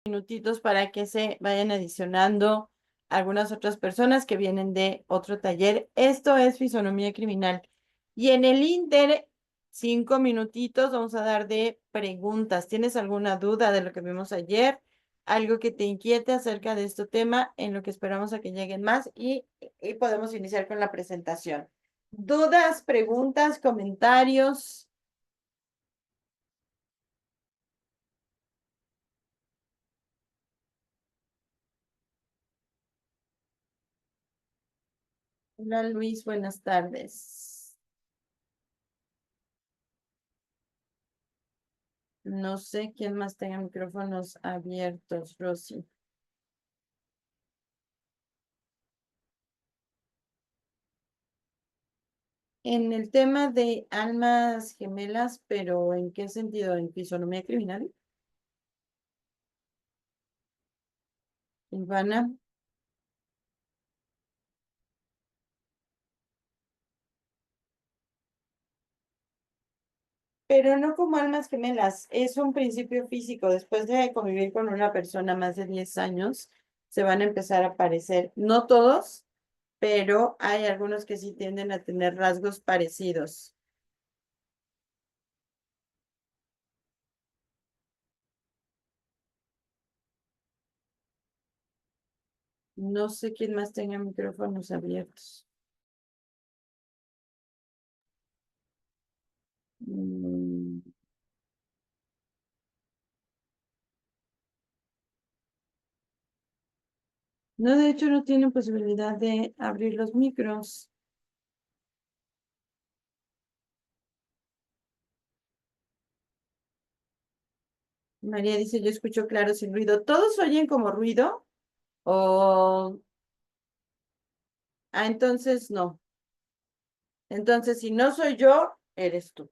Minutitos para que se vayan adicionando algunas otras personas que vienen de otro taller. Esto es fisonomía criminal. Y en el Inter, 5 minutitos vamos a dar de preguntas. ¿Tienes alguna duda de lo que vimos ayer? Algo que te inquiete acerca de este tema, en lo que esperamos a que lleguen más y podemos iniciar con la presentación. ¿Dudas, preguntas, comentarios? Hola Luis, buenas tardes. No sé quién más tenga micrófonos abiertos, Rosy. En el tema de almas gemelas, pero ¿en qué sentido? ¿En fisonomía criminal? Ivana, pero no como almas gemelas, es un principio físico. Después de convivir con una persona más de 10 años, se van a empezar a parecer, no todos, pero hay algunos que sí tienden a tener rasgos parecidos. No sé quién más tenga micrófonos abiertos. Mm, No, de hecho no tienen posibilidad de abrir los micros. María dice, yo escucho claro sin ruido. ¿Todos oyen como ruido? O, entonces no. Entonces, si no soy yo, eres tú.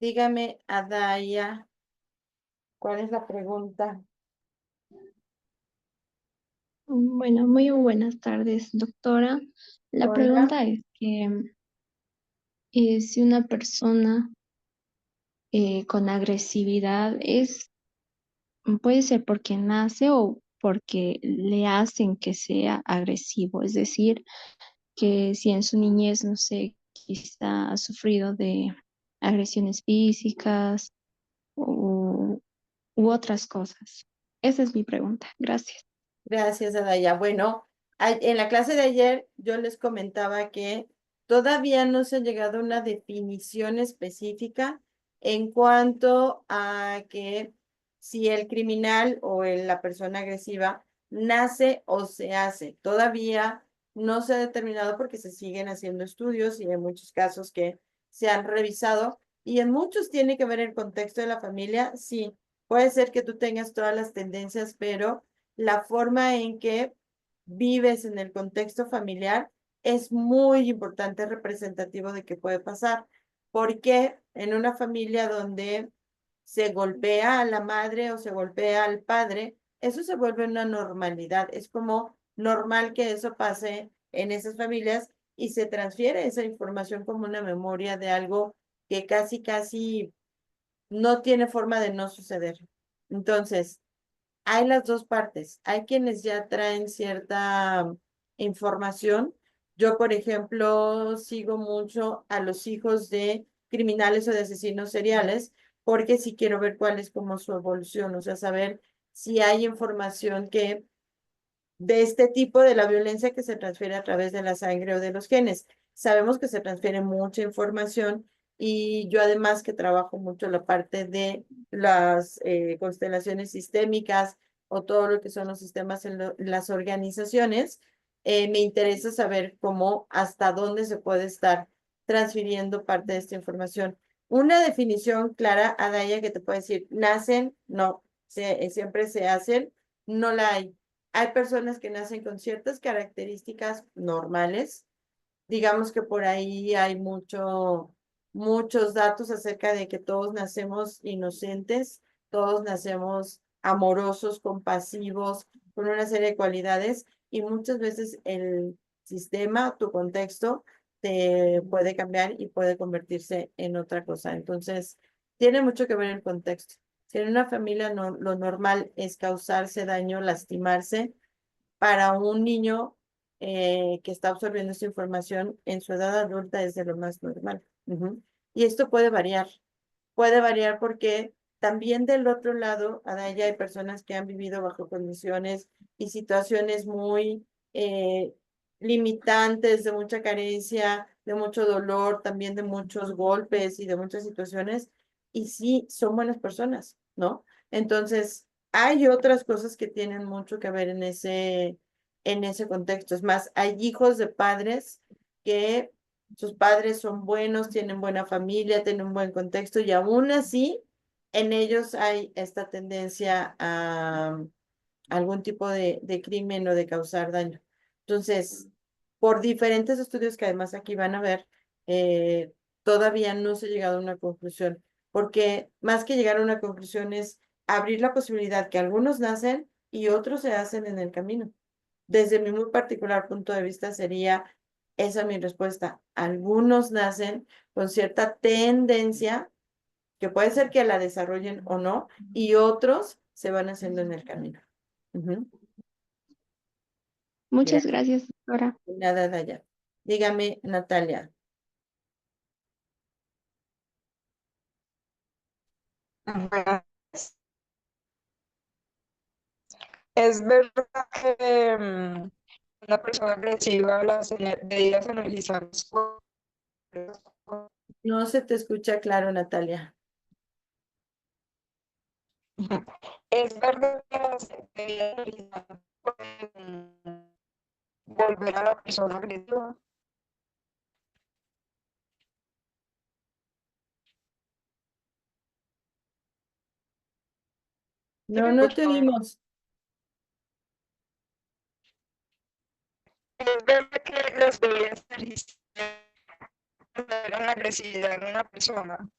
Dígame, Adaya, ¿cuál es la pregunta? Bueno, muy buenas tardes, doctora. La Hola. pregunta es que si una persona con agresividad puede ser porque nace o porque le hacen que sea agresivo, es decir, que si en su niñez, no sé, quizá ha sufrido de agresiones físicas u, u otras cosas. Esa es mi pregunta. Gracias. Gracias, Adaya. Bueno, en la clase de ayer yo les comentaba que todavía no se ha llegado a una definición específica en cuanto a que si el criminal o la persona agresiva nace o se hace. Todavía no se ha determinado porque se siguen haciendo estudios y hay muchos casos que se han revisado y en muchos tiene que ver el contexto de la familia. Sí, puede ser que tú tengas todas las tendencias, pero la forma en que vives en el contexto familiar es muy importante, representativo de qué puede pasar. Porque en una familia donde se golpea a la madre o se golpea al padre, eso se vuelve una normalidad. Es como normal que eso pase en esas familias y se transfiere esa información como una memoria de algo que casi, casi no tiene forma de no suceder. Entonces, hay las dos partes. Hay quienes ya traen cierta información. Yo, por ejemplo, sigo mucho a los hijos de criminales o de asesinos seriales porque sí quiero ver cuál es como su evolución, o sea, saber si hay información que de este tipo de la violencia que se transfiere a través de la sangre o de los genes. Sabemos que se transfiere mucha información y yo además que trabajo mucho la parte de las constelaciones sistémicas o todo lo que son los sistemas en las organizaciones, me interesa saber cómo, hasta dónde se puede estar transfiriendo parte de esta información. Una definición clara, Adaya, que te puede decir, nacen, no, siempre se hacen, no la hay. Hay personas que nacen con ciertas características normales. Digamos que por ahí hay muchos datos acerca de que todos nacemos inocentes, todos nacemos amorosos, compasivos, con una serie de cualidades y muchas veces el sistema, tu contexto, te puede cambiar y puede convertirse en otra cosa. Entonces, tiene mucho que ver el contexto. Si en una familia no, lo normal es causarse daño, lastimarse, para un niño que está absorbiendo esta información en su edad adulta es de lo más normal. Ujú. Y esto puede variar porque también del otro lado, Adaya, hay personas que han vivido bajo condiciones y situaciones muy eh, limitantes, de mucha carencia, de mucho dolor, también de muchos golpes y de muchas situaciones, y sí, son buenas personas, ¿no? Entonces, hay otras cosas que tienen mucho que ver en ese contexto. Es más, hay hijos de padres que sus padres son buenos, tienen buena familia, tienen un buen contexto y aún así en ellos hay esta tendencia a algún tipo de crimen o de causar daño. Entonces, por diferentes estudios que además aquí van a ver, todavía no se ha llegado a una conclusión, porque más que llegar a una conclusión es abrir la posibilidad que algunos nacen y otros se hacen en el camino. Desde mi muy particular punto de vista sería esa mi respuesta. Algunos nacen con cierta tendencia, que puede ser que la desarrollen o no, y otros se van haciendo en el camino. Ujú. Muchas Gracias. gracias, doctora. Nada de allá. Dígame, Natalia. Bueno, es verdad que una persona reciba las medidas energizantes. No se te escucha claro, Natalia. Es verdad que las medidas energizantes pueden volver a la persona agresiva. ¿Sí No, me no escucha? te oímos. Es verdad que las bebidas energizantes generan la agresividad en una persona.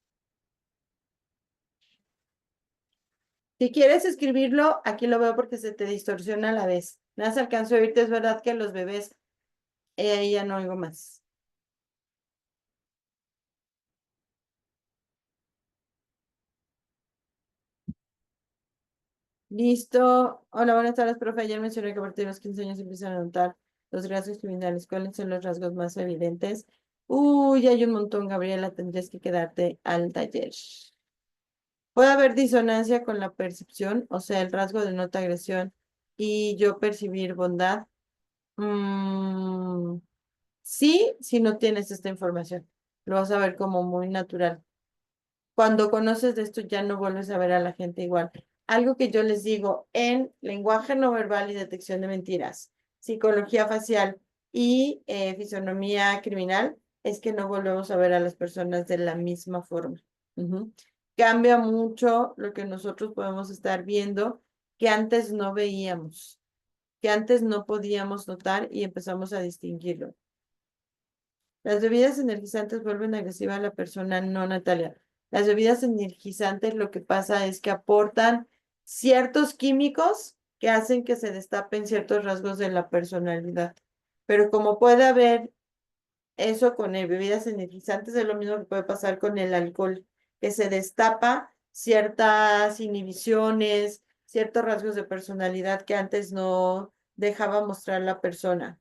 Si quieres escribirlo, aquí lo veo porque se te distorsiona a la vez. Nada más alcanzo a oírte, es verdad que los bebés, ahí ya no oigo más. Listo. Hola, buenas tardes, profe. Ayer mencioné que a partir de los 15 años empiezan a notar los rasgos criminales. ¿Cuáles son los rasgos más evidentes? Uy, hay un montón, Gabriela. Tendrías que quedarte al taller. Puede haber disonancia con la percepción, o sea, el rasgo de nota agresión y yo percibir bondad. Mm, sí, si no tienes esta información. Lo vas a ver como muy natural. Cuando conoces de esto ya no vuelves a ver a la gente igual. Algo que yo les digo en lenguaje no verbal y detección de mentiras, psicología facial y fisonomía criminal, es que no volvemos a ver a las personas de la misma forma. Ujú. Cambia mucho lo que nosotros podemos estar viendo que antes no veíamos, que antes no podíamos notar y empezamos a distinguirlo. Las bebidas energizantes vuelven agresiva a la persona, no, Natalia. Las bebidas energizantes lo que pasa es que aportan ciertos químicos que hacen que se destapen ciertos rasgos de la personalidad. Pero como puede haber eso con bebidas energizantes, es lo mismo que puede pasar con el alcohol, que se destapa ciertas inhibiciones, ciertos rasgos de personalidad que antes no dejaba mostrar la persona.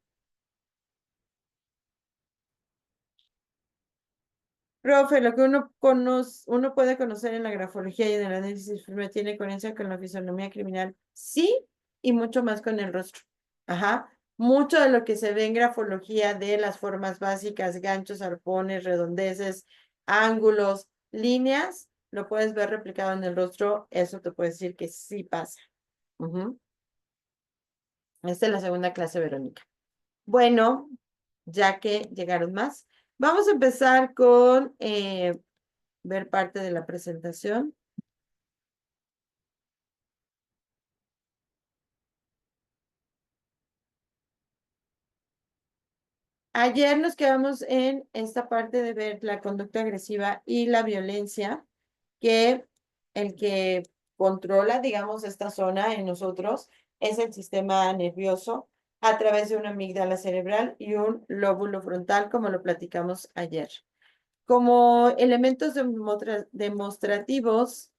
Profe, lo que uno conoce, uno puede conocer en la grafología y en el análisis firme tiene coherencia con la fisonomía criminal, sí, y mucho más con el rostro. Ajá. Mucho de lo que se ve en grafología de las formas básicas, ganchos, arpones, redondeces, ángulos, líneas, lo puedes ver replicado en el rostro, eso te puede decir que sí pasa. Ujú. Esta es la segunda clase, Verónica. Bueno, ya que llegaron más, vamos a empezar con ver parte de la presentación. Ayer nos quedamos en esta parte de ver la conducta agresiva y la violencia, que el que controla, digamos, esta zona en nosotros es el sistema nervioso a través de una amígdala cerebral y un lóbulo frontal, como lo platicamos ayer. Como elementos demostrativos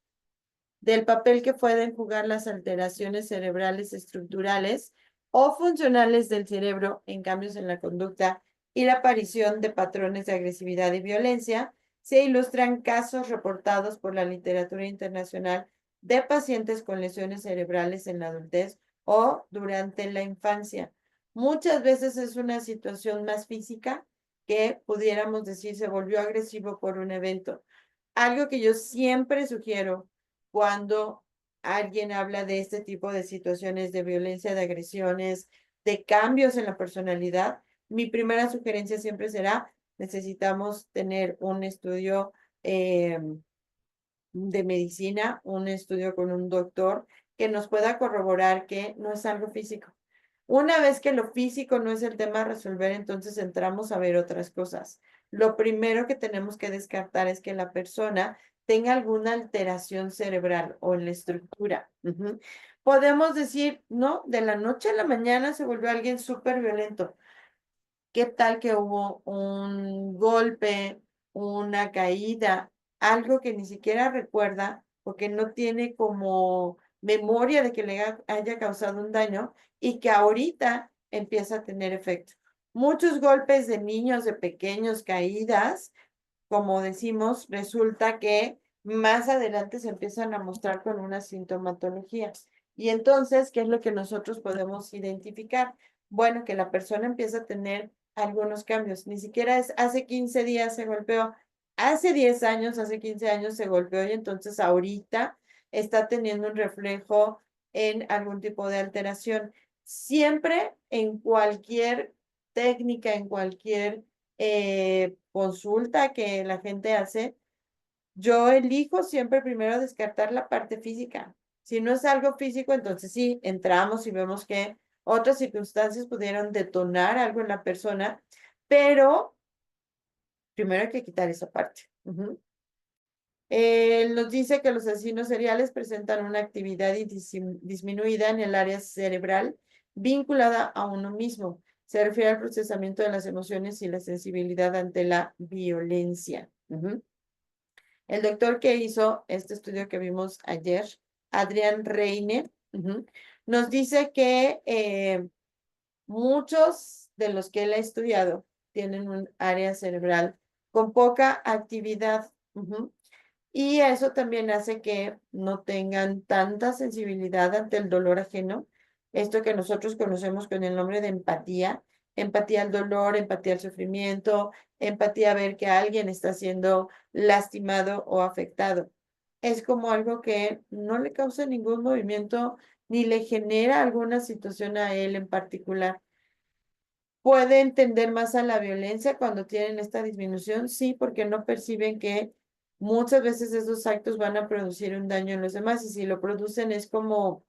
del papel que pueden jugar las alteraciones cerebrales estructurales o funcionales del cerebro en cambios en la conducta y la aparición de patrones de agresividad y violencia, se ilustran casos reportados por la literatura internacional de pacientes con lesiones cerebrales en la adultez o durante la infancia. Muchas veces es una situación más física que pudiéramos decir se volvió agresivo por un evento. Algo que yo siempre sugiero cuando alguien habla de este tipo de situaciones de violencia, de agresiones, de cambios en la personalidad, mi primera sugerencia siempre será, necesitamos tener un estudio de medicina, un estudio con un doctor que nos pueda corroborar que no es algo físico. Una vez que lo físico no es el tema a resolver, entonces entramos a ver otras cosas. Lo primero que tenemos que descartar es que la persona tenga alguna alteración cerebral o en la estructura. Podemos decir, no, de la noche a la mañana se volvió alguien súper violento. ¿Qué tal que hubo un golpe, una caída, algo que ni siquiera recuerda porque no tiene como memoria de que le haya causado un daño y que ahorita empieza a tener efecto? Muchos golpes de niños, de pequeños, caídas, como decimos, resulta que más adelante se empiezan a mostrar con una sintomatología. Y entonces, ¿qué es lo que nosotros podemos identificar? Bueno, que la persona empieza a tener algunos cambios. Ni siquiera es hace 15 días se golpeó, hace 10 años, hace 15 años se golpeó y entonces ahorita está teniendo un reflejo en algún tipo de alteración. Siempre en cualquier técnica, en cualquier consulta que la gente hace, yo elijo siempre primero descartar la parte física. Si no es algo físico, entonces sí, entramos y vemos que otras circunstancias pudieron detonar algo en la persona, pero primero hay que quitar esa parte. Nos dice que los asesinos seriales presentan una actividad disminuida en el área cerebral vinculada a uno mismo. Se refiere al procesamiento de las emociones y la sensibilidad ante la violencia. El doctor que hizo este estudio que vimos ayer, Adrián Reine, nos dice que muchos de los que él ha estudiado tienen un área cerebral con poca actividad. Y eso también hace que no tengan tanta sensibilidad ante el dolor ajeno. Esto que nosotros conocemos con el nombre de empatía. Empatía al dolor, empatía al sufrimiento, empatía a ver que alguien está siendo lastimado o afectado. Es como algo que no le causa ningún movimiento ni le genera alguna situación a él en particular. ¿Puede entender más a la violencia cuando tienen esta disminución? Sí, porque no perciben que muchas veces esos actos van a producir un daño en los demás y si lo producen es como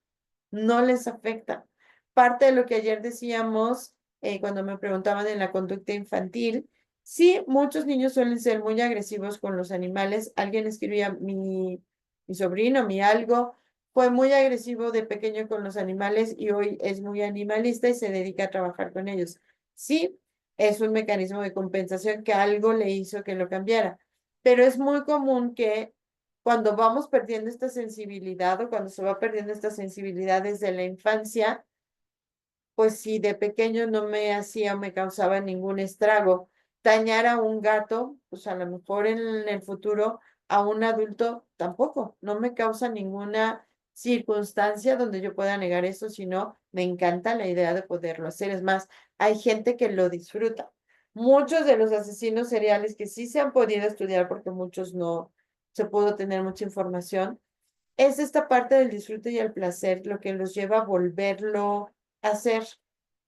no les afecta. Parte de lo que ayer decíamos cuando me preguntaban en la conducta infantil, sí, muchos niños suelen ser muy agresivos con los animales. Alguien escribía, mi sobrino, mi algo, fue muy agresivo de pequeño con los animales y hoy es muy animalista y se dedica a trabajar con ellos. Sí, es un mecanismo de compensación que algo le hizo que lo cambiara, pero es muy común que cuando vamos perdiendo esta sensibilidad o cuando se va perdiendo esta sensibilidad desde la infancia, pues si de pequeño no me hacía o me causaba ningún estrago, dañar a un gato, pues a lo mejor en el futuro a un adulto tampoco, no me causa ninguna circunstancia donde yo pueda negar eso, sino me encanta la idea de poderlo hacer. Es más, hay gente que lo disfruta. Muchos de los asesinos seriales que sí se han podido estudiar, porque muchos no se pudo tener mucha información, es esta parte del disfrute y el placer lo que los lleva a volverlo a hacer.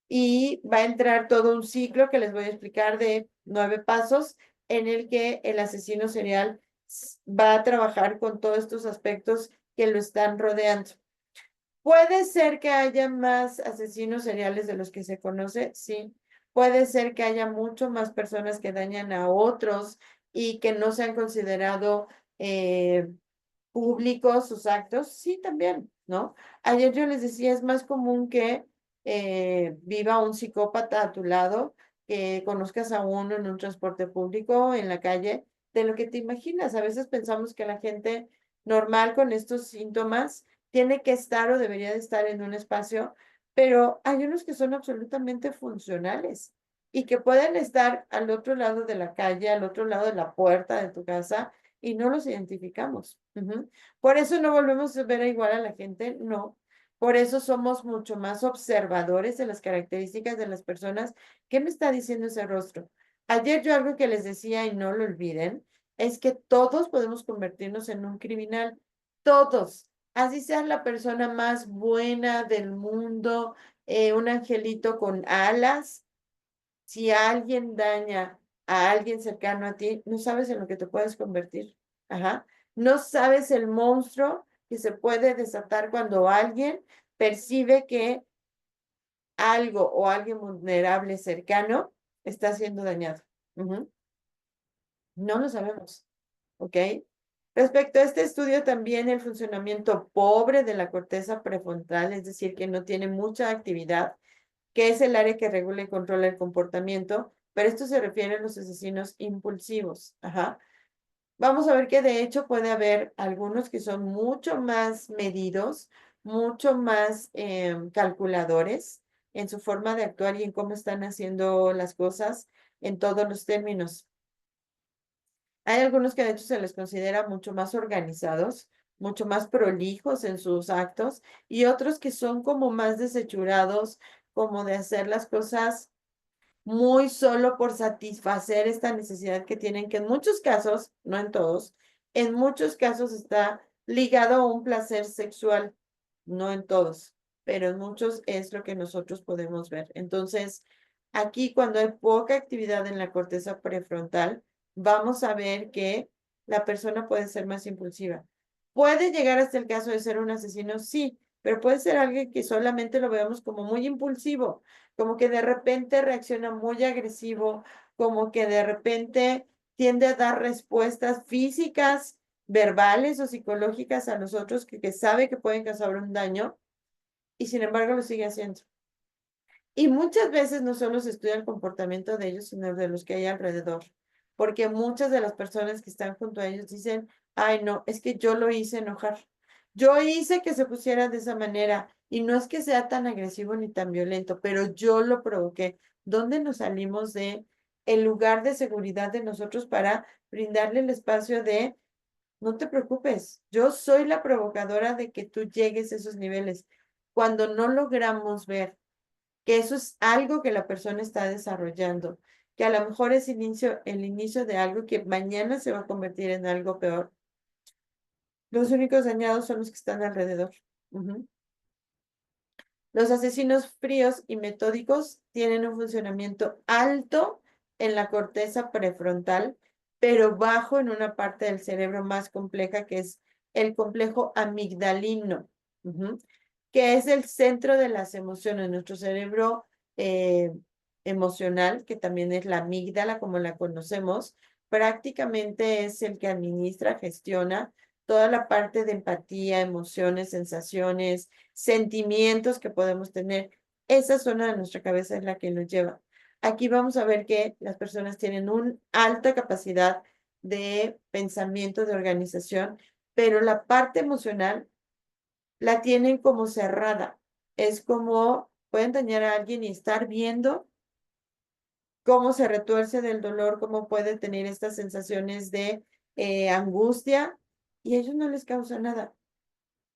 Y va a entrar todo un ciclo que les voy a explicar de 9 pasos en el que el asesino serial va a trabajar con todos estos aspectos que lo están rodeando. ¿Puede ser que haya más asesinos seriales de los que se conoce? Sí. Puede ser que haya mucho más personas que dañan a otros y que no se han considerado públicos sus actos. Sí, también, ¿no? Ayer yo les decía, es más común que viva un psicópata a tu lado, que conozcas a uno en un transporte público, en la calle, de lo que te imaginas. A veces pensamos que la gente normal con estos síntomas tiene que estar o debería de estar en un espacio, pero hay unos que son absolutamente funcionales y que pueden estar al otro lado de la calle, al otro lado de la puerta de tu casa y no los identificamos. Ujú. Por eso no volvemos a ver igual a la gente, no. Por eso somos mucho más observadores de las características de las personas. ¿Qué me está diciendo ese rostro? Ayer yo algo que les decía y no lo olviden, es que todos podemos convertirnos en un criminal. Todos. Así seas la persona más buena del mundo, un angelito con alas. Si alguien daña a alguien cercano a ti, no sabes en lo que te puedes convertir. Ajá. No sabes el monstruo que se puede desatar cuando alguien percibe que algo o alguien vulnerable cercano está siendo dañado. Ujú. No lo sabemos, ¿ok? Respecto a este estudio, también el funcionamiento pobre de la corteza prefrontal, es decir, que no tiene mucha actividad, que es el área que regula y controla el comportamiento, pero esto se refiere a los asesinos impulsivos. Ajá. Vamos a ver que de hecho puede haber algunos que son mucho más medidos, mucho más calculadores en su forma de actuar y en cómo están haciendo las cosas en todos los términos. Hay algunos que de hecho se les considera mucho más organizados, mucho más prolijos en sus actos y otros que son como más desechurados, como de hacer las cosas muy solo por satisfacer esta necesidad que tienen, que en muchos casos, no en todos, en muchos casos está ligado a un placer sexual, no en todos, pero en muchos es lo que nosotros podemos ver. Entonces, aquí cuando hay poca actividad en la corteza prefrontal, vamos a ver que la persona puede ser más impulsiva. ¿Puede llegar hasta el caso de ser un asesino? Sí, pero puede ser alguien que solamente lo veamos como muy impulsivo, como que de repente reacciona muy agresivo, como que de repente tiende a dar respuestas físicas, verbales o psicológicas a nosotros que sabe que pueden causar un daño y sin embargo lo sigue haciendo. Y muchas veces no solo se estudia el comportamiento de ellos, sino de los que hay alrededor, porque muchas de las personas que están junto a ellos dicen, ay, no, es que yo lo hice enojar. Yo hice que se pusiera de esa manera y no es que sea tan agresivo ni tan violento, pero yo lo provoqué. ¿Dónde nos salimos de el lugar de seguridad de nosotros para brindarle el espacio de, no te preocupes, yo soy la provocadora de que tú llegues a esos niveles? Cuando no logramos ver que eso es algo que la persona está desarrollando, que a lo mejor es el inicio de algo que mañana se va a convertir en algo peor. Los únicos dañados son los que están alrededor. Ujú. Los asesinos fríos y metódicos tienen un funcionamiento alto en la corteza prefrontal, pero bajo en una parte del cerebro más compleja que es el complejo amigdalino, ujú, que es el centro de las emociones. Nuestro cerebro eh, emocional, que también es la amígdala como la conocemos, prácticamente es el que administra, gestiona toda la parte de empatía, emociones, sensaciones, sentimientos que podemos tener. Esa zona de nuestra cabeza es la que nos lleva. Aquí vamos a ver que las personas tienen una alta capacidad de pensamiento, de organización, pero la parte emocional la tienen como cerrada. Es como pueden dañar a alguien y estar viendo cómo se retuerce del dolor, cómo puede tener estas sensaciones de angustia y a ellos no les causa nada.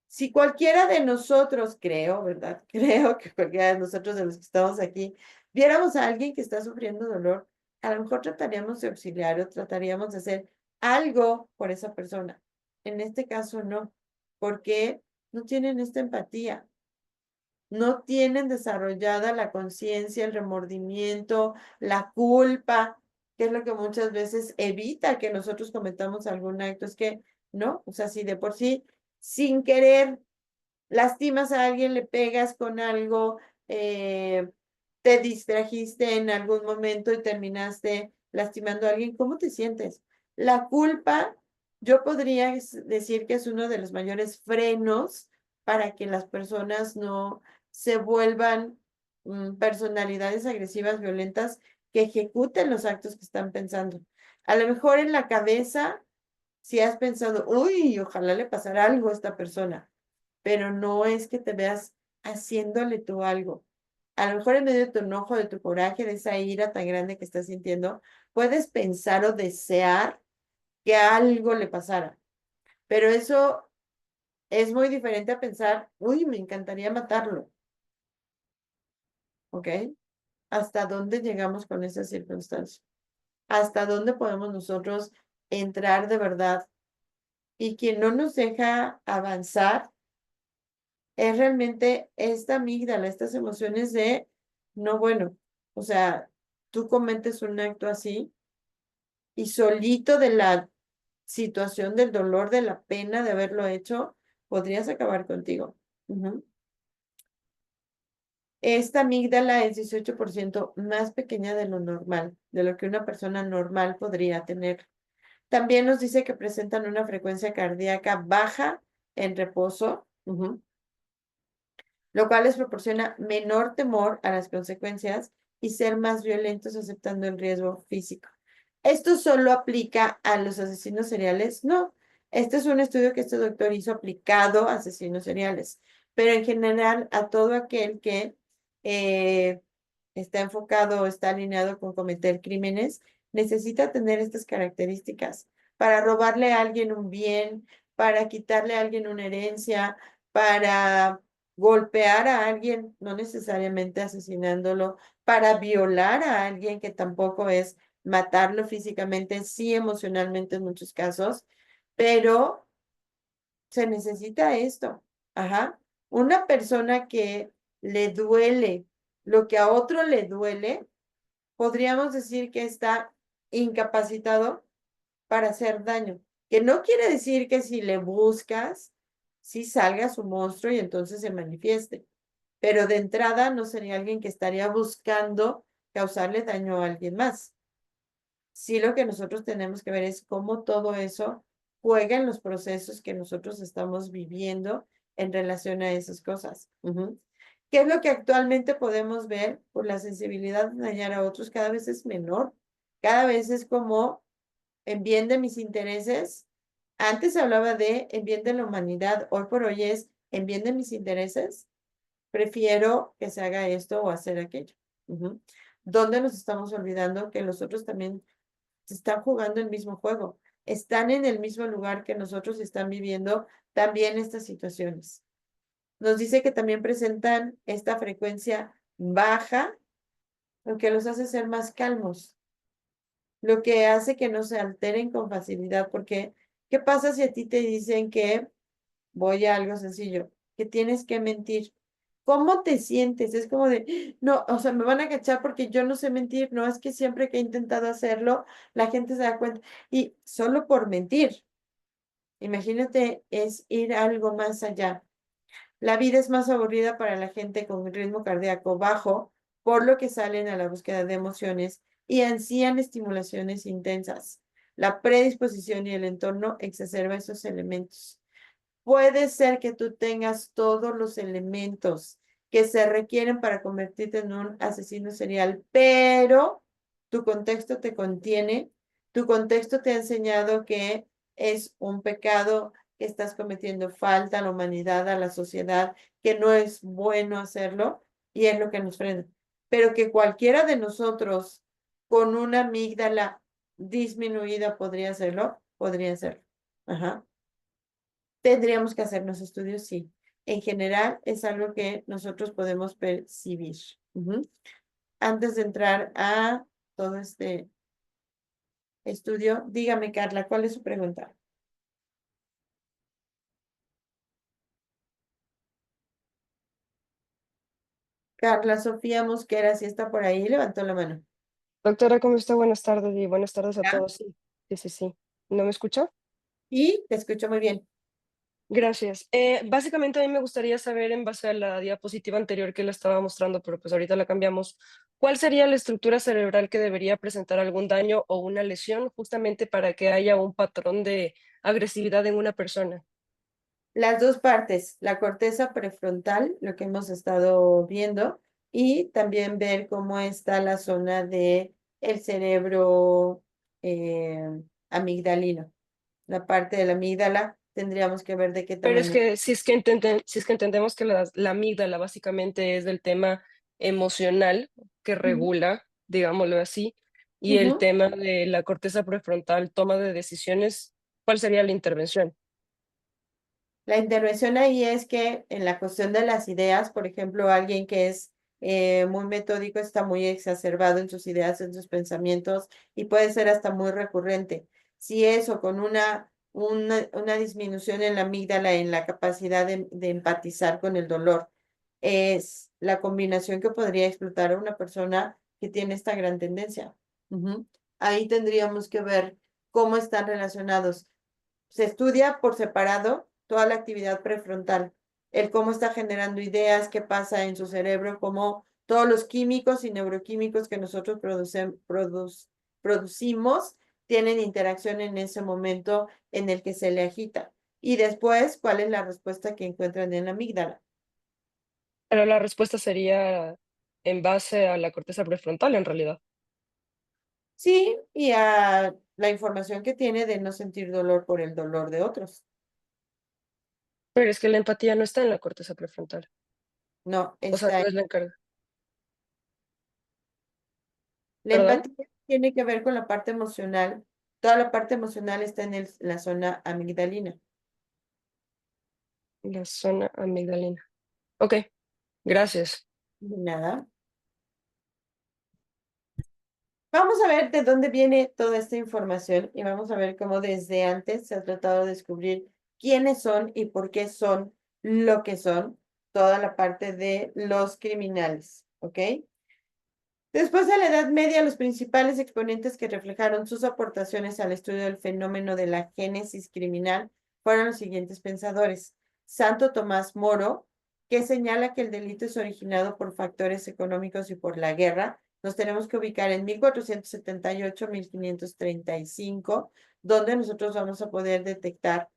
Si cualquiera de nosotros, creo, ¿verdad? Creo que cualquiera de nosotros de los que estamos aquí, viéramos a alguien que está sufriendo dolor, a lo mejor trataríamos de auxiliar o trataríamos de hacer algo por esa persona. En este caso, no, porque no tienen esta empatía, no tienen desarrollada la conciencia, el remordimiento, la culpa, que es lo que muchas veces evita que nosotros cometamos algún acto. Es que, ¿no? O sea, si de por sí, sin querer, lastimas a alguien, le pegas con algo, te distrajiste en algún momento y terminaste lastimando a alguien, ¿cómo te sientes? La culpa, yo podría decir que es uno de los mayores frenos para que las personas no se vuelvan personalidades agresivas, violentas, que ejecuten los actos que están pensando. A lo mejor en la cabeza, si has pensado, uy, ojalá le pasara algo a esta persona, pero no es que te veas haciéndole tú algo. A lo mejor en medio de tu enojo, de tu coraje, de esa ira tan grande que estás sintiendo, puedes pensar o desear que algo le pasara. Pero eso es muy diferente a pensar, uy, me encantaría matarlo. ¿Ok? ¿Hasta dónde llegamos con esa circunstancia? ¿Hasta dónde podemos nosotros entrar de verdad? Y quien no nos deja avanzar es realmente esta amígdala, estas emociones de, no, bueno, o sea, tú cometes un acto así y solito de la situación del dolor, de la pena de haberlo hecho, podrías acabar contigo. Ujú. Esta amígdala es 18% más pequeña de lo normal, de lo que una persona normal podría tener. También nos dice que presentan una frecuencia cardíaca baja en reposo, lo cual les proporciona menor temor a las consecuencias y ser más violentos aceptando el riesgo físico. ¿Esto solo aplica a los asesinos seriales? No. Este es un estudio que este doctor hizo aplicado a asesinos seriales, pero en general a todo aquel que eh, está enfocado o está alineado con cometer crímenes, necesita tener estas características para robarle a alguien un bien, para quitarle a alguien una herencia, para golpear a alguien, no necesariamente asesinándolo, para violar a alguien que tampoco es matarlo físicamente, sí emocionalmente en muchos casos, pero se necesita esto. Ajá. Una persona que le duele lo que a otro le duele, podríamos decir que está incapacitado para hacer daño, que no quiere decir que si le buscas, sí salga su monstruo y entonces se manifieste, pero de entrada no sería alguien que estaría buscando causarle daño a alguien más. Sí, lo que nosotros tenemos que ver es cómo todo eso juega en los procesos que nosotros estamos viviendo en relación a esas cosas. ¿Qué es lo que actualmente podemos ver? Por la sensibilidad de dañar a otros cada vez es menor. Cada vez es como en bien de mis intereses. Antes se hablaba de en bien de la humanidad, hoy por hoy es en bien de mis intereses. Prefiero que se haga esto o hacer aquello. ¿Dónde nos estamos olvidando que los otros también están jugando el mismo juego? Están en el mismo lugar que nosotros, están viviendo también estas situaciones. Nos dice que también presentan esta frecuencia baja, lo que los hace ser más calmos, lo que hace que no se alteren con facilidad, porque ¿qué pasa si a ti te dicen que, voy a algo sencillo, que tienes que mentir? ¿Cómo te sientes? Es como de, no, o sea, me van a cachar porque yo no sé mentir, no es que siempre que he intentado hacerlo, la gente se da cuenta. Y solo por mentir, imagínate, es ir algo más allá. La vida es más aburrida para la gente con un ritmo cardíaco bajo, por lo que salen a la búsqueda de emociones y ansían estimulaciones intensas. La predisposición y el entorno exacerba esos elementos. Puede ser que tú tengas todos los elementos que se requieren para convertirte en un asesino serial, pero tu contexto te contiene, tu contexto te ha enseñado que es un pecado, que estás cometiendo falta a la humanidad, a la sociedad, que no es bueno hacerlo y es lo que nos frena. Pero que cualquiera de nosotros con una amígdala disminuida podría hacerlo, podría hacerlo. Ajá. Tendríamos que hacernos estudios, sí. En general es algo que nosotros podemos percibir. Antes de entrar a todo este estudio, dígame, Carla, ¿cuál es su pregunta? Carla Sofía Mosquera, si está por ahí, levantó la mano. Doctora, ¿cómo está? Buenas tardes y buenas tardes a ¿Ya? todos. Sí, sí, sí, sí. ¿No me escucha? Y te escucho muy bien. Gracias. Básicamente a mí me gustaría saber, en base a la diapositiva anterior que le estaba mostrando, pero pues ahorita la cambiamos, ¿cuál sería la estructura cerebral que debería presentar algún daño o una lesión justamente para que haya un patrón de agresividad en una persona? Las dos partes, la corteza prefrontal, lo que hemos estado viendo, y también ver cómo está la zona de el cerebro amigdalino. La parte de la amígdala tendríamos que ver de qué Pero es tamaño. que si es que entendemos que la amígdala básicamente es del tema emocional que Ujú, regula, digámoslo así, y el ujú. tema de la corteza prefrontal, toma de decisiones, ¿cuál sería la intervención? La intervención ahí es que en la cuestión de las ideas, por ejemplo, alguien que es muy metódico está muy exacerbado en sus ideas, en sus pensamientos y puede ser hasta muy recurrente. Si eso con una disminución en la amígdala, en la capacidad de empatizar con el dolor, es la combinación que podría explotar a una persona que tiene esta gran tendencia. Ujú. Ahí tendríamos que ver cómo están relacionados. Se estudia por separado toda la actividad prefrontal, el cómo está generando ideas, qué pasa en su cerebro, cómo todos los químicos y neuroquímicos que nosotros producimos tienen interacción en ese momento en el que se le agita. Y después, ¿cuál es la respuesta que encuentran en la amígdala? Pero la respuesta sería en base a la corteza prefrontal, en realidad. Sí, y a la información que tiene de no sentir dolor por el dolor de otros. Pero es que la empatía no está en la corteza prefrontal. No, O sea, está. no es la encarga. La ¿Perdón? empatía tiene que ver con la parte emocional. Toda la parte emocional está en la zona amigdalina. La zona amigdalina. Ok, gracias. De nada. Vamos a ver de dónde viene toda esta información y vamos a ver cómo desde antes se ha tratado de descubrir quiénes son y por qué son lo que son, toda la parte de los criminales, ¿ok? Después de la Edad Media, los principales exponentes que reflejaron sus aportaciones al estudio del fenómeno de la génesis criminal fueron los siguientes pensadores. Santo Tomás Moro, que señala que el delito es originado por factores económicos y por la guerra. Nos tenemos que ubicar en 1478-1535, donde nosotros vamos a poder detectar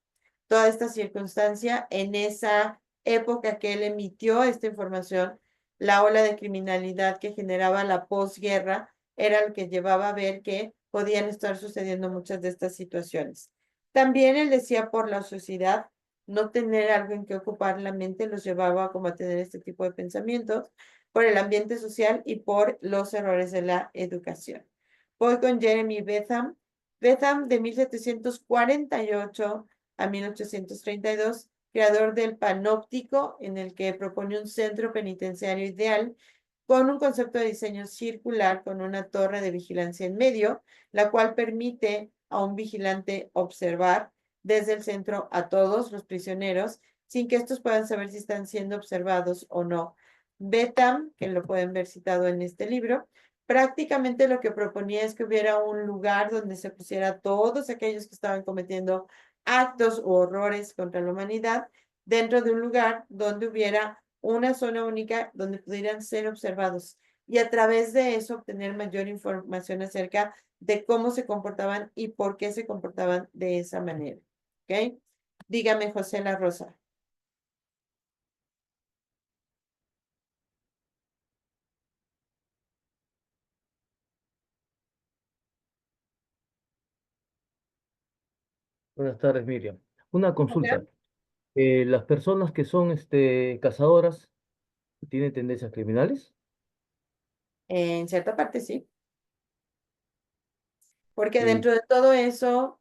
toda esta circunstancia en esa época que él emitió esta información. La ola de criminalidad que generaba la posguerra era lo que llevaba a ver que podían estar sucediendo muchas de estas situaciones. También él decía por la sociedad, no tener algo en que ocupar la mente los llevaba como a tener este tipo de pensamientos, por el ambiente social y por los errores de la educación. Voy con Jeremy Bentham. Bentham de 1748 a 1832, creador del panóptico, en el que propone un centro penitenciario ideal con un concepto de diseño circular con una torre de vigilancia en medio, la cual permite a un vigilante observar desde el centro a todos los prisioneros sin que estos puedan saber si están siendo observados o no. Bentham, que lo pueden ver citado en este libro, prácticamente lo que proponía es que hubiera un lugar donde se pusiera a todos aquellos que estaban cometiendo actos u horrores contra la humanidad dentro de un lugar donde hubiera una zona única donde pudieran ser observados y a través de eso obtener mayor información acerca de cómo se comportaban y por qué se comportaban de esa manera. ¿Ok? Dígame, José La Rosa. Buenas tardes, Miriam. Una consulta. ¿Las personas que son cazadoras tienen tendencias criminales? En cierta parte sí. Porque Y dentro de todo eso,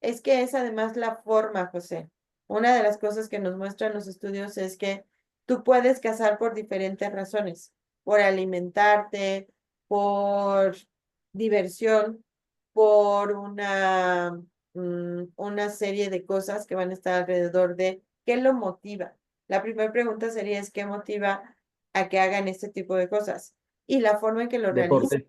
es que es además la forma, José. Una de las cosas que nos muestran los estudios es que tú puedes cazar por diferentes razones, por alimentarte, por diversión, por una serie de cosas que van a estar alrededor de qué lo motiva. La primera pregunta sería es qué motiva a que hagan este tipo de cosas y la forma en que lo realizan. deporte.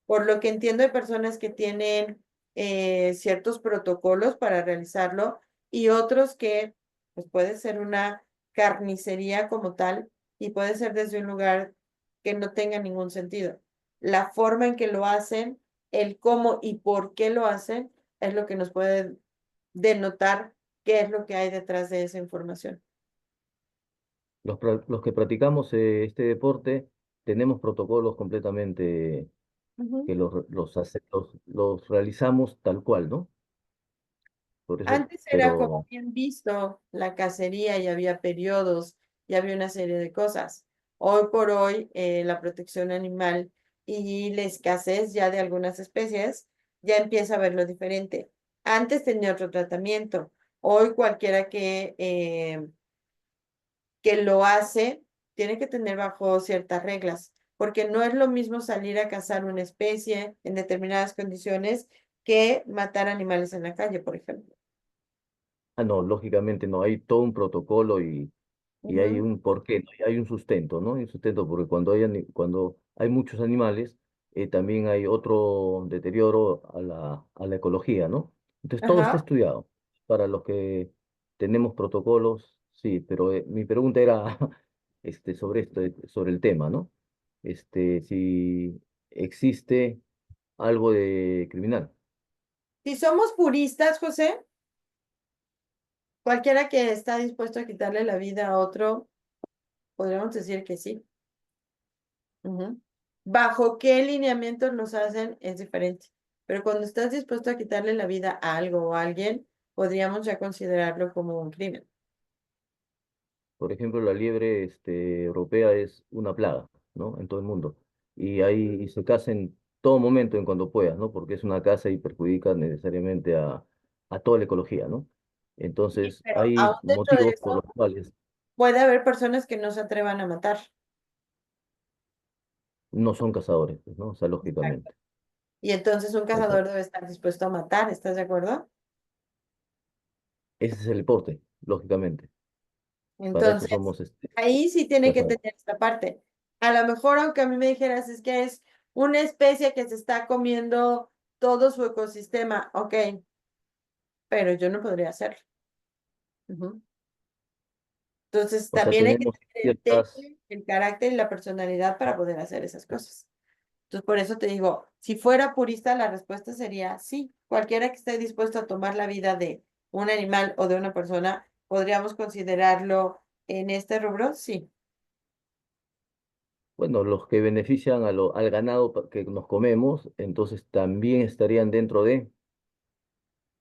Por lo que entiendo, hay personas que tienen ciertos protocolos para realizarlo y otros que, pues puede ser una carnicería como tal y puede ser desde un lugar que no tenga ningún sentido. La forma en que lo hacen, el cómo y por qué lo hacen, es lo que nos puede denotar qué es lo que hay detrás de esa información. Los que practicamos este deporte, tenemos protocolos completamente Ujú. que los realizamos tal cual, ¿no? Por eso, Antes era como pero bien visto la cacería y había periodos y había una serie de cosas. Hoy por hoy, la protección animal y la escasez ya de algunas especies ya empieza a verlo diferente. Antes tenía otro tratamiento. Hoy cualquiera que lo hace tiene que tener bajo ciertas reglas, porque no es lo mismo salir a cazar una especie en determinadas condiciones que matar animales en la calle, por ejemplo. no, lógicamente no, hay todo un protocolo y hay Ujú. un porqué, ¿no? Y hay un sustento, ¿no? Hay un sustento porque cuando hay muchos animales, también hay otro deterioro a la ecología, ¿no? Entonces todo está Ajá. estudiado. Para los que tenemos protocolos, sí, pero mi pregunta era sobre esto, sobre el tema, ¿no? Si existe algo de criminal. Si somos puristas, José, cualquiera que está dispuesto a quitarle la vida a otro, podríamos decir que sí. Ujú. Bajo qué lineamientos los hacen es diferente. Pero cuando estás dispuesto a quitarle la vida a algo o a alguien, podríamos ya considerarlo como un crimen. Por ejemplo, la liebre europea es una plaga, ¿no? En todo el mundo. Y se caza en todo momento, en cuando puedas, ¿no? Porque es una caza y perjudica necesariamente a toda la ecología, ¿no? Sí, Entonces, pero aún hay dentro de motivos por los eso, cuales puede haber personas que no se atrevan a matar. no son cazadores, pues, ¿no? O sea, Exacto. lógicamente. Y entonces un cazador Exacto. debe estar dispuesto a matar, ¿estás de acuerdo? Ese es el deporte, lógicamente. Para eso Entonces, somos ahí sí tiene que cazadores. tener esta parte. A lo mejor, aunque a mí me dijeras, es que es una especie que se está comiendo todo su ecosistema, ok, pero yo no podría hacerlo. Ujú. Entonces, O sea, también hay que tenemos tener el ciertas. temple, el carácter y la personalidad para poder hacer esas cosas. Entonces, por eso te digo, si fuera purista, la respuesta sería sí. Cualquiera que esté dispuesto a tomar la vida de un animal o de una persona, ¿podríamos considerarlo en este rubro? Sí. Bueno, los que benefician al ganado que nos comemos, entonces también estarían dentro de,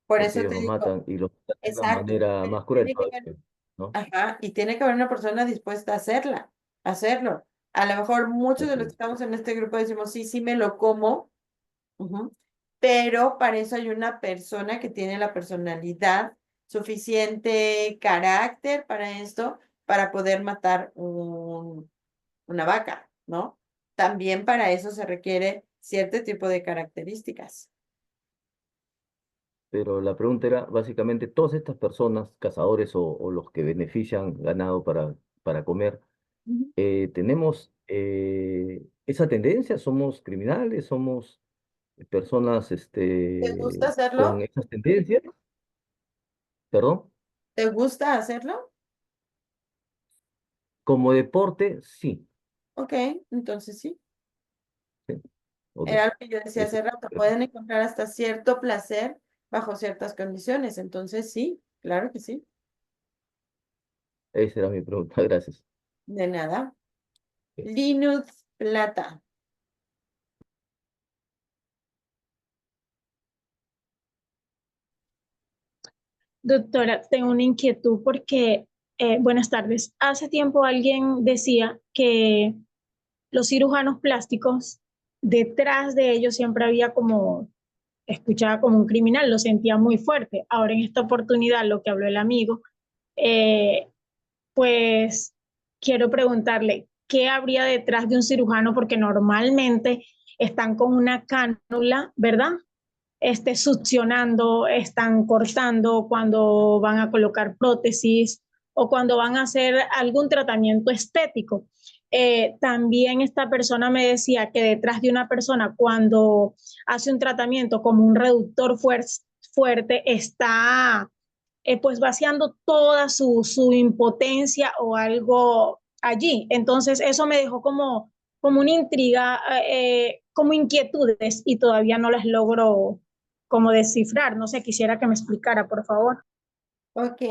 Por porque eso ellos te nos digo, matan y los matan de una exacto, manera pero más cruel tiene que todavía, haber, ¿no? ajá, y tiene que haber una persona dispuesta a hacerla, a hacerlo. A lo mejor muchos de Así los que es. estamos en este grupo decimos, sí, sí me lo como, ujú, pero para eso hay una persona que tiene la personalidad, suficiente carácter para esto, para poder matar una vaca, ¿no? También para eso se requiere cierto tipo de características. Pero la pregunta era, básicamente, todas estas personas, cazadores o los que benefician ganado para comer, Ujú. ¿tenemos esa tendencia? ¿Somos criminales? ¿Somos personas ¿Te gusta con hacerlo? esas tendencias? ¿Perdón? ¿Te gusta hacerlo? Como deporte, sí. Ok, entonces sí. Sí, ok. Era lo que yo decía Ese- hace rato. Pueden encontrar hasta cierto placer bajo ciertas condiciones. Entonces sí, claro que sí. Esa era mi pregunta, gracias. De nada. Linux Plata. Doctora, tengo una inquietud porque, buenas tardes. Hace tiempo alguien decía que los cirujanos plásticos, detrás de ellos siempre había como, escuchaba como un criminal, lo sentía muy fuerte. Ahora en esta oportunidad, lo que habló el amigo, eh, pues quiero preguntarle, ¿qué habría detrás de un cirujano? Porque normalmente están con una cánula, ¿verdad? Succionando, están cortando cuando van a colocar prótesis o cuando van a hacer algún tratamiento estético. También esta persona me decía que detrás de una persona cuando hace un tratamiento como un reductor fuerte está pues vaciando toda su impotencia o algo allí. Entonces eso me dejó como una intriga, como inquietudes y todavía no las logro como descifrar. No sé, quisiera que me explicara, por favor. Ok,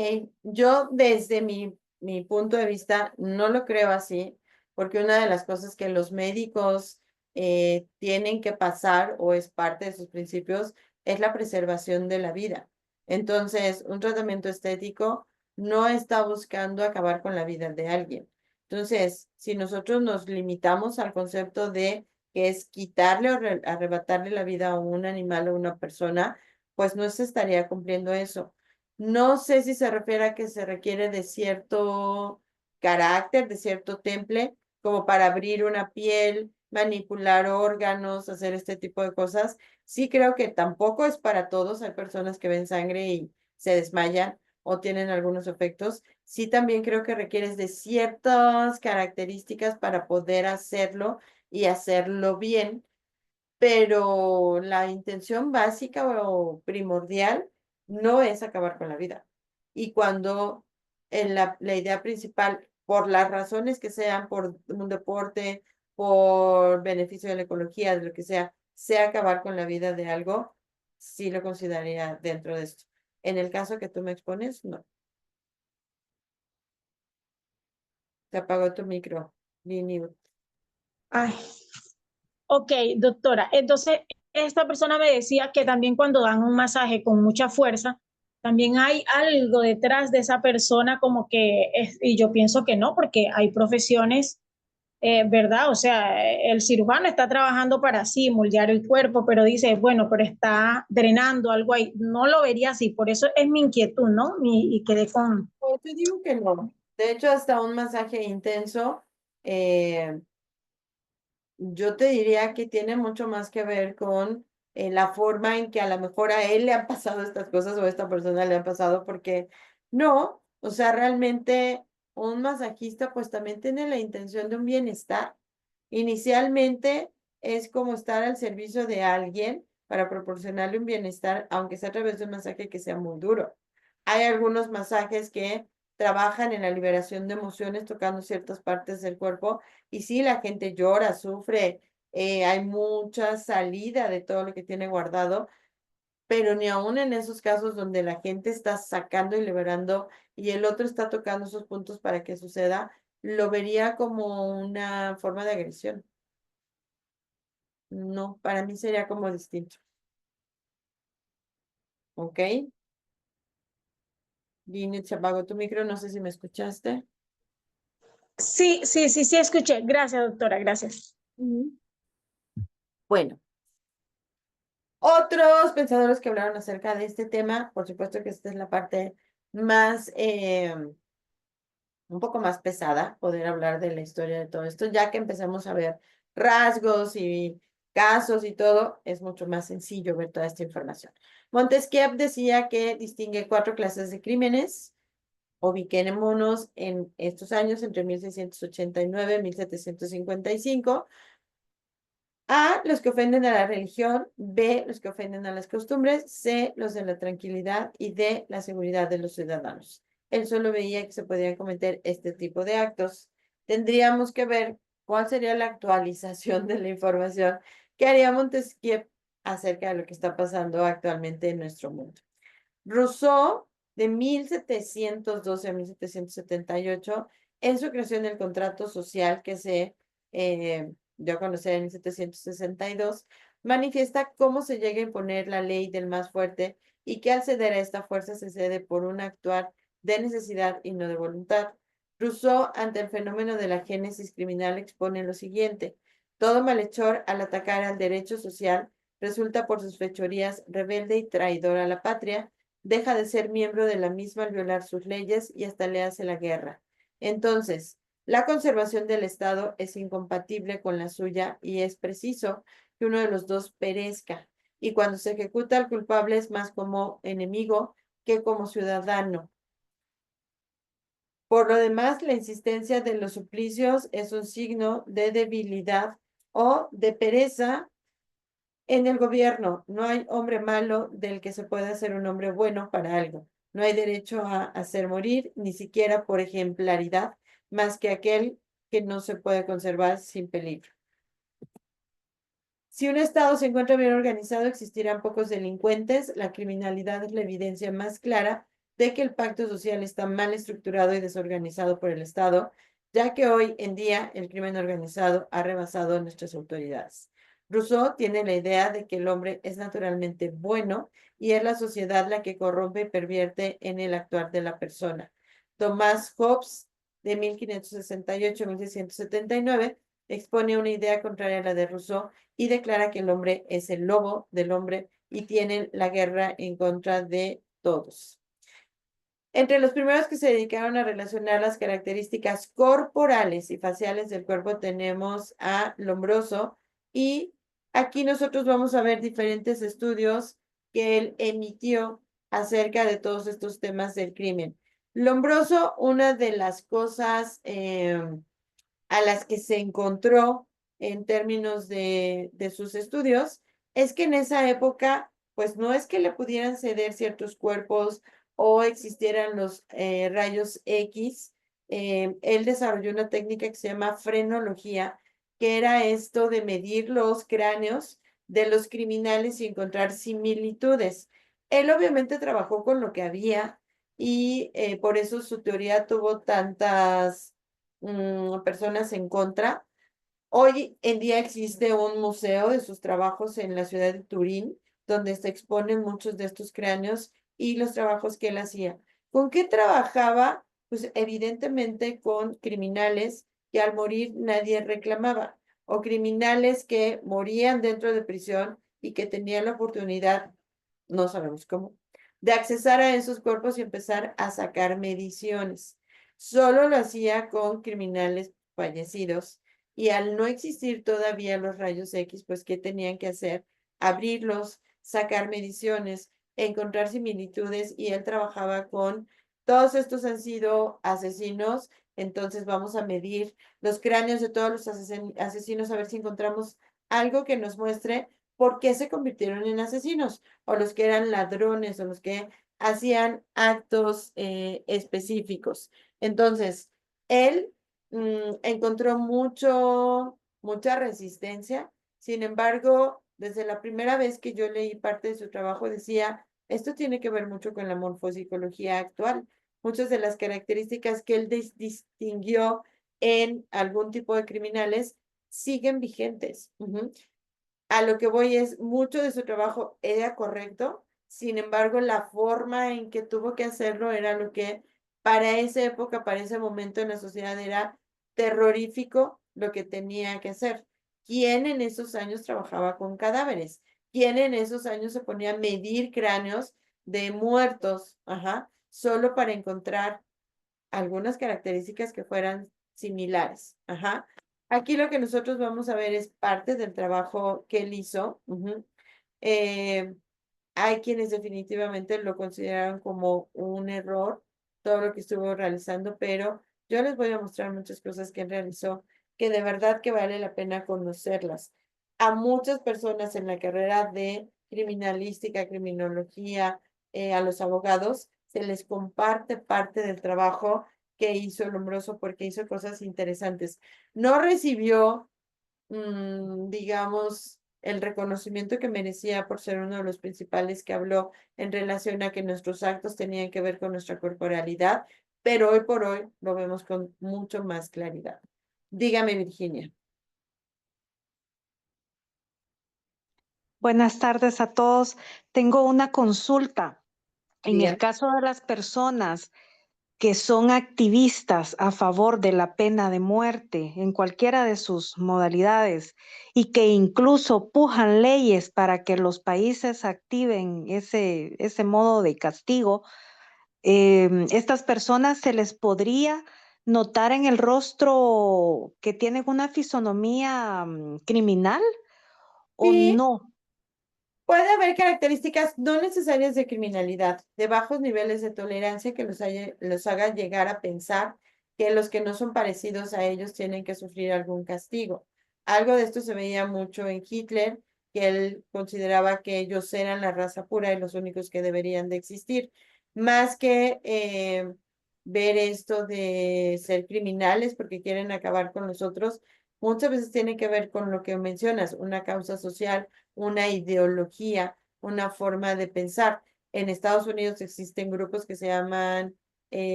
yo desde mi punto de vista no lo creo así, porque una de las cosas que los médicos tienen que pasar o es parte de sus principios es la preservación de la vida. Entonces, un tratamiento estético no está buscando acabar con la vida de alguien. Entonces, si nosotros nos limitamos al concepto de que es quitarle o arrebatarle la vida a un animal o una persona, pues no se estaría cumpliendo eso. No sé si se refiere a que se requiere de cierto carácter, de cierto temple, como para abrir una piel, manipular órganos, hacer este tipo de cosas. Sí creo que tampoco es para todos. Hay personas que ven sangre y se desmayan o tienen algunos efectos. Sí también creo que requieres de ciertas características para poder hacerlo y hacerlo bien, pero la intención básica o primordial no es acabar con la vida. Y cuando en la idea principal, por las razones que sean, por un deporte, por beneficio de la ecología, de lo que sea acabar con la vida de algo, sí lo consideraría dentro de esto. En el caso que tú me expones, no. Se apagó tu micro, Lini. Ay, ok, doctora. Entonces, esta persona me decía que también cuando dan un masaje con mucha fuerza, también hay algo detrás de esa persona como que es, y yo pienso que no, porque hay profesiones, ¿verdad? O sea, el cirujano está trabajando para sí, moldear el cuerpo, pero dice, bueno, pero está drenando algo ahí. No lo vería así, por eso es mi inquietud, ¿no? Y quedé con... Pues te digo que no. De hecho, hasta un masaje intenso, yo te diría que tiene mucho más que ver con la forma en que a lo mejor a él le han pasado estas cosas o a esta persona le han pasado, porque no, o sea, realmente un masajista pues también tiene la intención de un bienestar. Inicialmente es como estar al servicio de alguien para proporcionarle un bienestar, aunque sea a través de un masaje que sea muy duro. Hay algunos masajes que trabajan en la liberación de emociones tocando ciertas partes del cuerpo y sí, la gente llora, sufre, hay mucha salida de todo lo que tiene guardado, pero ni aún en esos casos donde la gente está sacando y liberando y el otro está tocando esos puntos para que suceda, lo vería como una forma de agresión. No, para mí sería como distinto. ¿Ok? Ginny, se apagó tu micro, no sé si me escuchaste. Sí, escuché. Gracias, doctora, gracias. Bueno, otros pensadores que hablaron acerca de este tema, por supuesto que esta es la parte más, un poco más pesada, poder hablar de la historia de todo esto, ya que empezamos a ver rasgos y casos y todo, es mucho más sencillo ver toda esta información. Montesquieu decía que distingue 4 clases de crímenes. Ubiquémonos en estos años entre 1689 y 1755. A, los que ofenden a la religión; B, los que ofenden a las costumbres; C, los de la tranquilidad; y D, la seguridad de los ciudadanos. Él solo veía que se podían cometer este tipo de actos. Tendríamos que ver cuál sería la actualización de la información que haría Montesquieu acerca de lo que está pasando actualmente en nuestro mundo. Rousseau, de 1712 a 1778, en su creación del contrato social que se dio a conocer en 1762, manifiesta cómo se llega a imponer la ley del más fuerte y que al ceder a esta fuerza se cede por un actuar de necesidad y no de voluntad. Rousseau, ante el fenómeno de la génesis criminal, expone lo siguiente: todo malhechor, al atacar al derecho social, resulta por sus fechorías rebelde y traidor a la patria, deja de ser miembro de la misma al violar sus leyes y hasta le hace la guerra. Entonces, la conservación del Estado es incompatible con la suya y es preciso que uno de los dos perezca. Y cuando se ejecuta al culpable es más como enemigo que como ciudadano. Por lo demás, la insistencia de los suplicios es un signo de debilidad o de pereza en el gobierno. No hay hombre malo del que se pueda hacer un hombre bueno para algo. No hay derecho a hacer morir, ni siquiera por ejemplaridad, más que aquel que no se puede conservar sin peligro. Si un Estado se encuentra bien organizado, existirán pocos delincuentes. La criminalidad es la evidencia más clara de que el pacto social está mal estructurado y desorganizado por el Estado, ya que hoy en día el crimen organizado ha rebasado nuestras autoridades. Rousseau tiene la idea de que el hombre es naturalmente bueno y es la sociedad la que corrompe y pervierte en el actuar de la persona. Tomás Hobbes, de 1568 a 1679, expone una idea contraria a la de Rousseau y declara que el hombre es el lobo del hombre y tienen la guerra en contra de todos. Entre los primeros que se dedicaron a relacionar las características corporales y faciales del cuerpo tenemos a Lombroso, y aquí nosotros vamos a ver diferentes estudios que él emitió acerca de todos estos temas del crimen. Lombroso, una de las cosas a las que se encontró en términos de sus estudios es que en esa época, pues no es que le pudieran ceder ciertos cuerpos o existieran los rayos X. Él desarrolló una técnica que se llama frenología, que era esto de medir los cráneos de los criminales y encontrar similitudes. Él obviamente trabajó con lo que había y por eso su teoría tuvo tantas personas en contra. Hoy en día existe un museo de sus trabajos en la ciudad de Turín, donde se exponen muchos de estos cráneos y los trabajos que él hacía. ¿Con qué trabajaba? Pues evidentemente con criminales que al morir nadie reclamaba, o criminales que morían dentro de prisión y que tenían la oportunidad, no sabemos cómo, de accesar a esos cuerpos y empezar a sacar mediciones. Solo lo hacía con criminales fallecidos y al no existir todavía los rayos X, pues ¿qué tenían que hacer? Abrirlos, sacar mediciones, encontrar similitudes, y él trabajaba con todos estos han sido asesinos, entonces vamos a medir los cráneos de todos los asesinos a ver si encontramos algo que nos muestre por qué se convirtieron en asesinos, o los que eran ladrones, o los que hacían actos específicos. Entonces, él encontró mucha resistencia. Sin embargo, desde la primera vez que yo leí parte de su trabajo, decía, esto tiene que ver mucho con la morfopsicología actual. Muchas de las características que él distinguió en algún tipo de criminales siguen vigentes. A lo que voy es, mucho de su trabajo era correcto, sin embargo, la forma en que tuvo que hacerlo era lo que para esa época, para ese momento en la sociedad era terrorífico lo que tenía que hacer. ¿Quién en esos años trabajaba con cadáveres? ¿Quién en esos años se ponía a medir cráneos de muertos? Ajá, solo para encontrar algunas características que fueran similares. Ajá. Aquí lo que nosotros vamos a ver es parte del trabajo que él hizo. Eh, Hay quienes definitivamente lo consideran como un error, todo lo que estuvo realizando, pero yo les voy a mostrar muchas cosas que él realizó que de verdad que vale la pena conocerlas. A muchas personas en la carrera de criminalística, criminología, a los abogados, se les comparte parte del trabajo que hizo Lombroso porque hizo cosas interesantes. No recibió digamos, el reconocimiento que merecía por ser uno de los principales que habló en relación a que nuestros actos tenían que ver con nuestra corporalidad, pero hoy por hoy lo vemos con mucho más claridad. Dígame, Virginia. Buenas tardes a todos. Tengo una consulta. En el Dígame. caso de las personas que son activistas a favor de la pena de muerte en cualquiera de sus modalidades y que incluso pujan leyes para que los países activen ese modo de castigo, estas personas se les podría notar en el rostro que tienen una fisonomía criminal o Sí, no. puede haber características no necesarias de criminalidad, de bajos niveles de tolerancia que los haga llegar a pensar que los que no son parecidos a ellos tienen que sufrir algún castigo. Algo de esto se veía mucho en Hitler, que él consideraba que ellos eran la raza pura y los únicos que deberían de existir. Más que ver esto de ser criminales porque quieren acabar con los otros, muchas veces tiene que ver con lo que mencionas, una causa social, una ideología, una forma de pensar. En Estados Unidos existen grupos que se llaman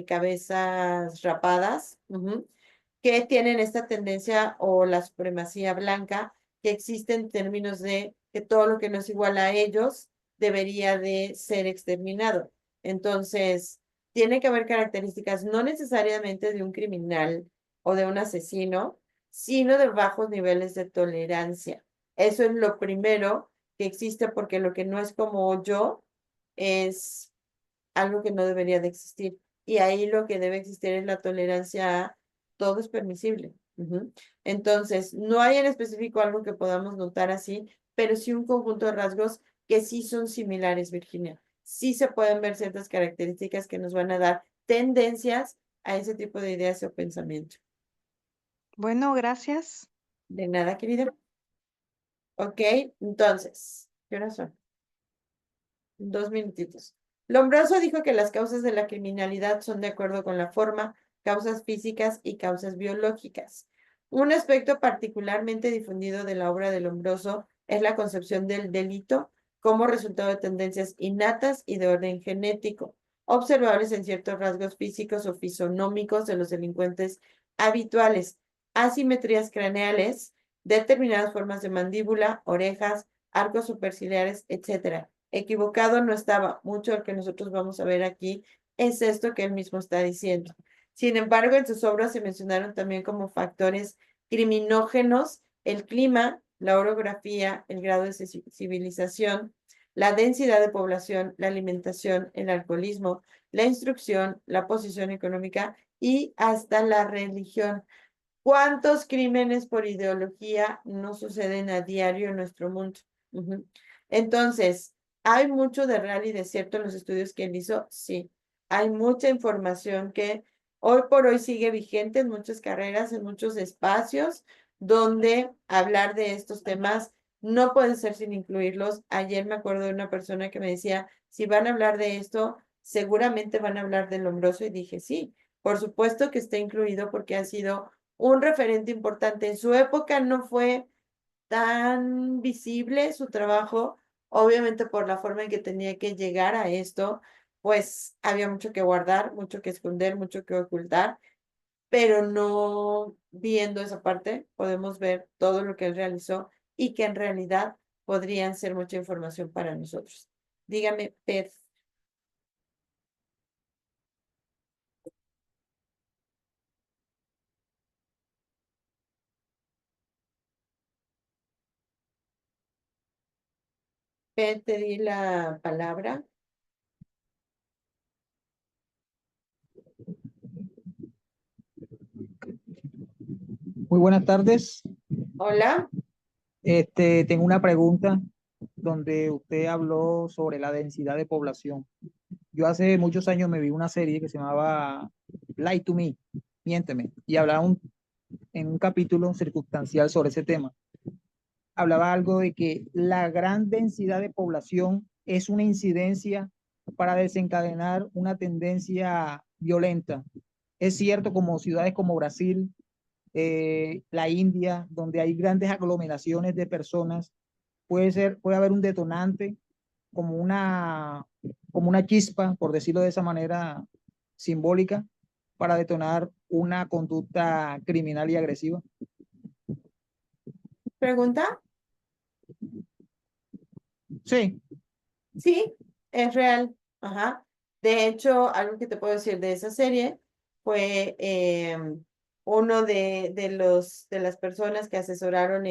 cabezas rapadas, que tienen esta tendencia o la supremacía blanca que existe en términos de que todo lo que no es igual a ellos debería de ser exterminado. Entonces, tiene que haber características no necesariamente de un criminal o de un asesino, sino de bajos niveles de tolerancia. Eso es lo primero que existe porque lo que no es como yo es algo que no debería de existir. Y ahí lo que debe existir es la tolerancia a todo es permisible. Entonces, no hay en específico algo que podamos notar así, pero sí un conjunto de rasgos que sí son similares, Virginia. Sí se pueden ver ciertas características que nos van a dar tendencias a ese tipo de ideas o pensamiento. Bueno, gracias. De nada, querida. Ok, entonces, ¿qué horas son? 2 minutitos. Lombroso dijo que las causas de la criminalidad son de acuerdo con la forma, causas físicas y causas biológicas. Un aspecto particularmente difundido de la obra de Lombroso es la concepción del delito como resultado de tendencias innatas y de orden genético, observables en ciertos rasgos físicos o fisonómicos de los delincuentes habituales, asimetrías craneales, determinadas formas de mandíbula, orejas, arcos superciliares, etc. Equivocado no estaba. Mucho de lo que nosotros vamos a ver aquí es esto que él mismo está diciendo. Sin embargo, en sus obras se mencionaron también como factores criminógenos el clima, la orografía, el grado de civilización, la densidad de población, la alimentación, el alcoholismo, la instrucción, la posición económica y hasta la religión. ¿Cuántos crímenes por ideología no suceden a diario en nuestro mundo? Entonces, ¿hay mucho de real y de cierto en los estudios que él hizo? Sí. Hay mucha información que hoy por hoy sigue vigente en muchas carreras, en muchos espacios, donde hablar de estos temas no puede ser sin incluirlos. Ayer me acuerdo de una persona que me decía, si van a hablar de esto, seguramente van a hablar del Lombroso, y dije, sí, por supuesto que está incluido porque ha sido un referente importante. En su época no fue tan visible su trabajo, obviamente por la forma en que tenía que llegar a esto, pues había mucho que guardar, mucho que esconder, mucho que ocultar, pero no viendo esa parte, podemos ver todo lo que él realizó y que en realidad podrían ser mucha información para nosotros. Dígame, Pez. Pez, te di la palabra. Muy buenas tardes. Hola. Tengo una pregunta donde usted habló sobre la densidad de población. Yo hace muchos años me vi una serie que se llamaba Lie to Me, Miénteme, y hablaba en un capítulo circunstancial sobre ese tema. Hablaba algo de que la gran densidad de población es una incidencia para desencadenar una tendencia violenta. Es cierto, como ciudades como Brasil, la India, donde hay grandes aglomeraciones de personas, puede haber un detonante como una chispa, por decirlo de esa manera simbólica, para detonar una conducta criminal y agresiva. ¿Pregunta? Sí, Sí, es real. Ajá. De hecho, algo que te puedo decir de esa serie fue uno de las personas que asesoraron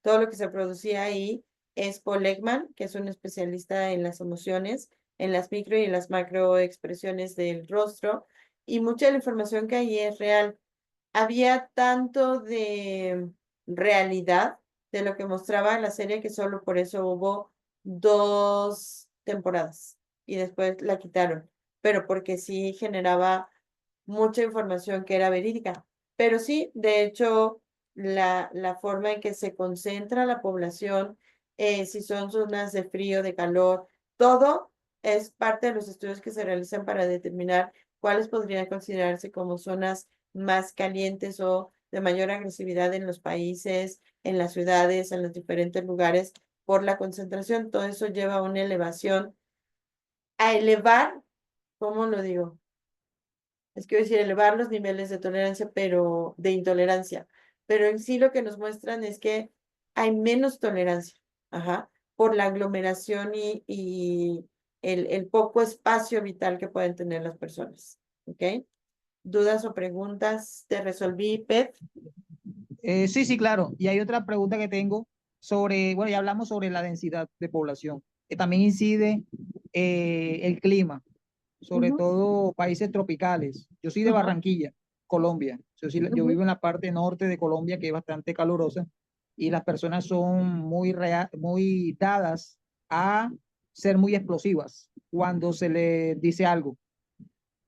todo lo que se producía ahí es Paul Ekman, que es un especialista en las emociones, en las micro y en las macro expresiones del rostro, y mucha de la información que hay es real. Había tanto de realidad de lo que mostraba la serie que solo por eso hubo 2 temporadas y después la quitaron, pero porque sí generaba mucha información que era verídica. Pero sí, de hecho, la forma en que se concentra la población, si son zonas de frío, de calor, todo es parte de los estudios que se realizan para determinar cuáles podrían considerarse como zonas más calientes o de mayor agresividad en los países, en las ciudades, en los diferentes lugares, por la concentración. Todo eso lleva a una elevación, a elevar, ¿cómo lo digo? es que decir, elevar los niveles de tolerancia, pero de intolerancia. Pero en sí lo que nos muestran es que hay menos tolerancia, ajá, por la aglomeración y el poco espacio vital que pueden tener las personas. ¿Ok? ¿Dudas o preguntas? ¿Te resolví, Pet? Sí, sí, claro. Y hay otra pregunta que tengo sobre, bueno, ya hablamos sobre la densidad de población, que también incide el clima, sobre Ujú, todo países tropicales. Yo soy de ajá, Barranquilla, Colombia. Yo ujú. vivo en la parte norte de Colombia, que es bastante calurosa, y las personas son muy dadas a ser muy explosivas cuando se les dice algo.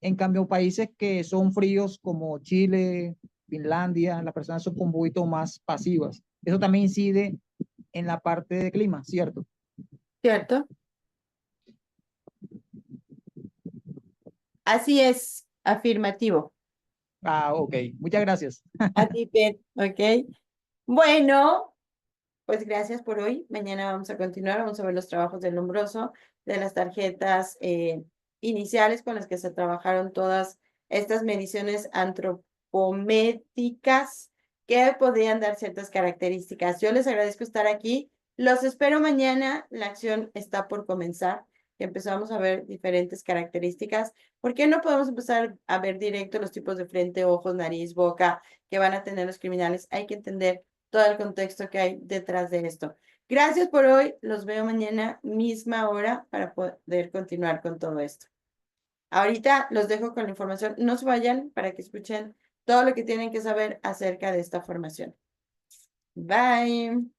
En cambio, países que son fríos como Chile, Finlandia, las personas son un poquito más pasivas. Eso también incide en la parte de clima, ¿cierto? ¿Cierto? Así es, afirmativo. Ah, ok. Muchas gracias. A ti, Pet, ¿ok? Bueno, pues gracias por hoy. Mañana vamos a continuar, vamos a ver los trabajos del Lombroso, de las tarjetas iniciales con las que se trabajaron todas estas mediciones antropométricas que podrían dar ciertas características. Yo les agradezco estar aquí. Los espero mañana. La acción está por comenzar. Empezamos a ver diferentes características. ¿Por qué no podemos empezar a ver directo los tipos de frente, ojos, nariz, boca que van a tener los criminales? Hay que entender todo el contexto que hay detrás de esto. Gracias por hoy. Los veo mañana, misma hora, para poder continuar con todo esto. Ahorita los dejo con la información. No se vayan para que escuchen todo lo que tienen que saber acerca de esta formación. Bye.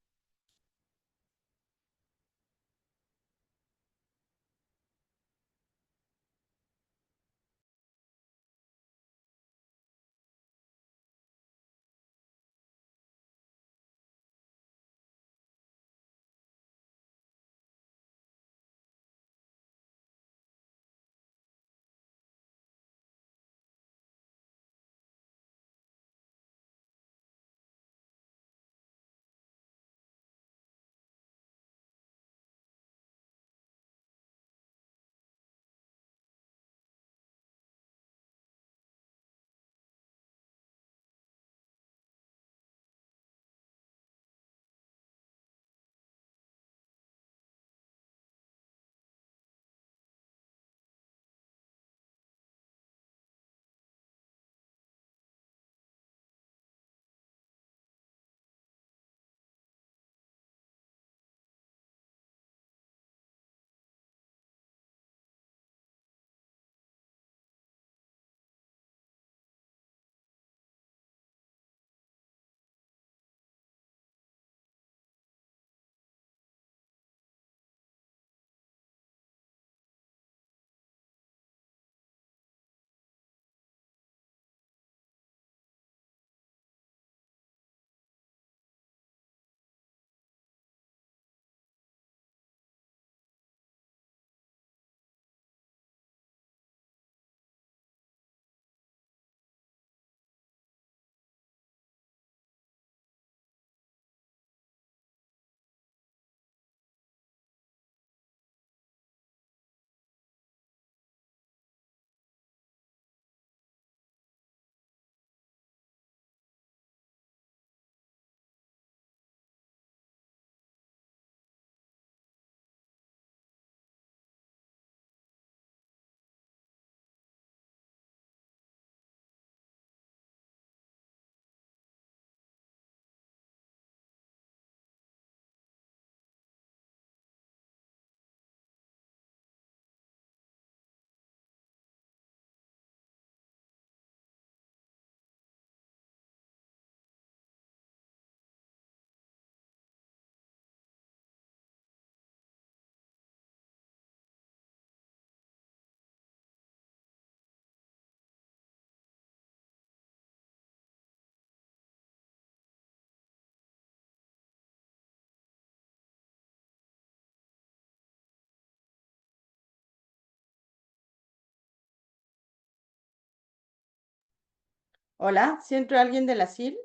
Hola, ¿siento a alguien de la CIL?